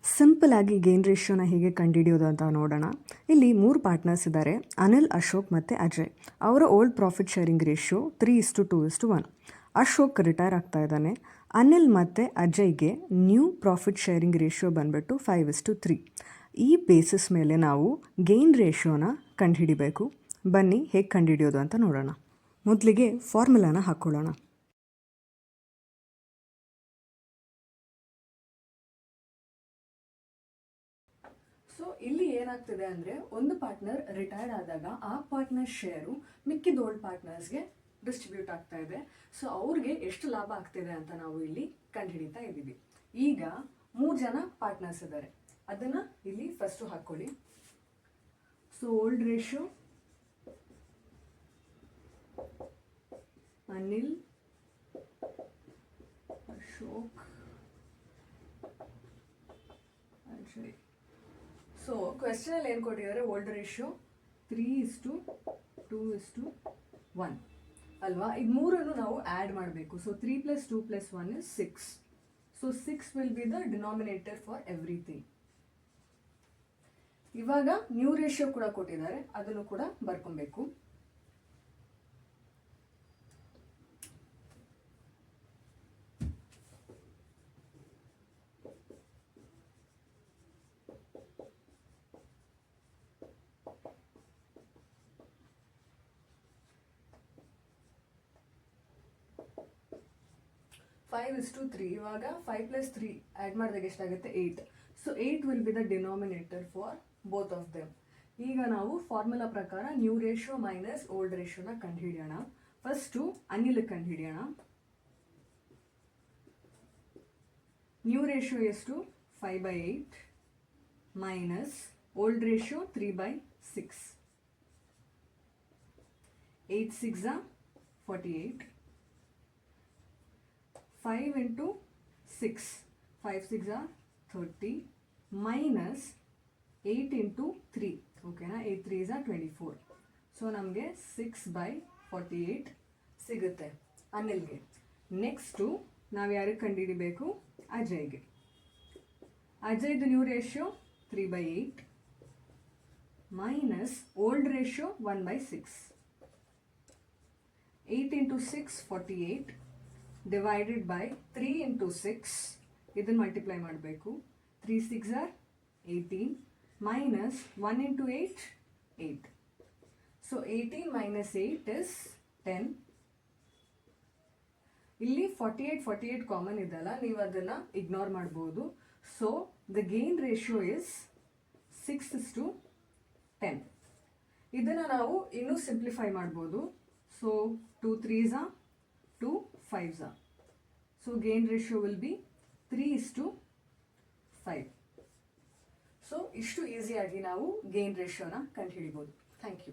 Simple ಆಗಿ gain ರೇಷಿಯೋನ ಹೇಗೆ ಕಂಡುಹಿಡಿಯೋದು ಅಂತ ನೋಡೋಣ. ಇಲ್ಲಿ 3 ಪಾರ್ಟ್ನರ್ಸ್ ಇದ್ದಾರೆ, ಅನಿಲ್, ಅಶೋಕ್ ಮತ್ತು ಅಜಯ್. ಅವರ old profit sharing ratio 3:2:1. Ashok retire ಆಗ್ತಾ ಇದ್ದಾನೆ. ಅನಿಲ್ ಮತ್ತು ಅಜಯ್ಗೆ ನ್ಯೂ ಪ್ರಾಫಿಟ್ ಶೇರಿಂಗ್ ರೇಷಿಯೋ ಬಂದುಬಿಟ್ಟು 5:3. ಈ ಬೇಸಿಸ್ ಮೇಲೆ ನಾವು ಗೇನ್ ರೇಷಿಯೋನ ಕಂಡುಹಿಡಿಬೇಕು. ಬನ್ನಿ ಹೇಗೆ ಕಂಡುಹಿಡಿಯೋದು ಅಂತ ನೋಡೋಣ. ಮೊದಲಿಗೆ ಫಾರ್ಮುಲಾನ ಹಾಕ್ಕೊಳ್ಳೋಣ. ಸೊ ಇಲ್ಲಿ ಏನಾಗ್ತಿದೆ ಅಂದರೆ, ಒಂದು ಪಾರ್ಟ್ನರ್ ರಿಟೈರ್ಡ್ ಆದಾಗ ಆ ಪಾರ್ಟ್ನರ್ ಶೇರು ಮಿಕ್ಕಿದ ಓಲ್ಡ್ ಪಾರ್ಟ್ನರ್ಸ್ಗೆ ಡಿಸ್ಟ್ರಿಬ್ಯೂಟ್ ಆಗ್ತಾ ಇದೆ. ಸೊ ಅವ್ರಿಗೆ ಎಷ್ಟು ಲಾಭ ಆಗ್ತಿದೆ ಅಂತ ನಾವು ಇಲ್ಲಿ ಕಂಡುಹಿಡಿತಾ ಇದ್ದೀವಿ. ಈಗ 3 ಜನ ಪಾರ್ಟ್ನರ್ಸ್ ಇದ್ದಾರೆ, ಅದನ್ನು ಇಲ್ಲಿ ಫಸ್ಟು ಹಾಕ್ಕೊಳ್ಳಿ. So old ratio Anil, Ashok, Ajay. So ಕ್ವೆಶ್ಚನಲ್ಲಿ ಏನು ಕೊಟ್ಟಿದ್ದಾರೆ, ಓಲ್ಡ್ ರೇಷಿಯೋ 3:2:1 ಅಲ್ವಾ. ಈಗ 3 ನಾವು ಆ್ಯಡ್ ಮಾಡಬೇಕು. So 3 + 2 + 1 is 6. So 6 will be the denominator for everything. ಇವಾಗ ನ್ಯೂ ರೇಷಿಯೋ ಕೂಡ ಕೊಟ್ಟಿದ್ದಾರೆ, ಅದನ್ನು ಕೂಡ ಬರ್ಕೊಬೇಕು. Five is to 3. ಇವಾಗ 5 + 3 ಆ್ಯಡ್ ಮಾಡಿದಾಗ ಎಷ್ಟಾಗುತ್ತೆ, 8. So 8 will be the denominator for both of them. ಈಗ ನಾವು ಫಾರ್ಮುಲಾ ಪ್ರಕಾರ ನ್ಯೂ ರೇಷಿಯೋ ಮೈನಸ್ ಓಲ್ಡ್ ರೇಷಿಯೋನ ಕಂಡುಹಿಡಿಯೋಣ. ಫಸ್ಟು ಅನಿಲ್ ಕಂಡುಹಿಡಿಯೋಣ. ನ್ಯೂ ರೇಷಿಯೋ ಎಷ್ಟು, 5/8 ಮೈನಸ್ ಓಲ್ಡ್ ರೇಷಿಯೋ 3/6. 8 6 48. 5 × 6, 5 6 30 ಮೈನಸ್ 8 × 3. ಓಕೆನಾ, 8 3 24. ಸೊ ನಮಗೆ 6/48 ಸಿಗುತ್ತೆ ಅನಿಲ್ಗೆ. ನೆಕ್ಸ್ಟು ನಾವು ಯಾರಿಗೆ ಕಂಡುಹಿಡಿಬೇಕು, ಅಜಯ್ಗೆ. ಅಜಯ್ದು new ratio 3/8 minus old ratio 1/6. 8 × 6 48 divided by 3 × 6. ಇದನ್ನು ಮಲ್ಟಿಪ್ಲೈ ಮಾಡಬೇಕು. 3 6 18 ಮೈನಸ್ 1 × 8 8. So 18 minus 8 is 10. ಇಲ್ಲಿ 48 ಕಾಮನ್ ಇದಲ್ಲ, ನೀವು ಅದನ್ನು ಇಗ್ನೋರ್ ಮಾಡ್ಬೋದು. So the gain ratio is 6:10. ಇದನ್ನು ನಾವು ಇನ್ನೂ ಸಿಂಪ್ಲಿಫೈ ಮಾಡ್ಬೋದು. So 2 3s 2 5s. So gain ratio will be 3:5. So ಇಷ್ಟು ಈಸಿಯಾಗಿ ನಾವು ಗೇನ್ ರೇಷಿಯೋನ ಕಂಡುಹಿಡಿಬೋದು. Thank you.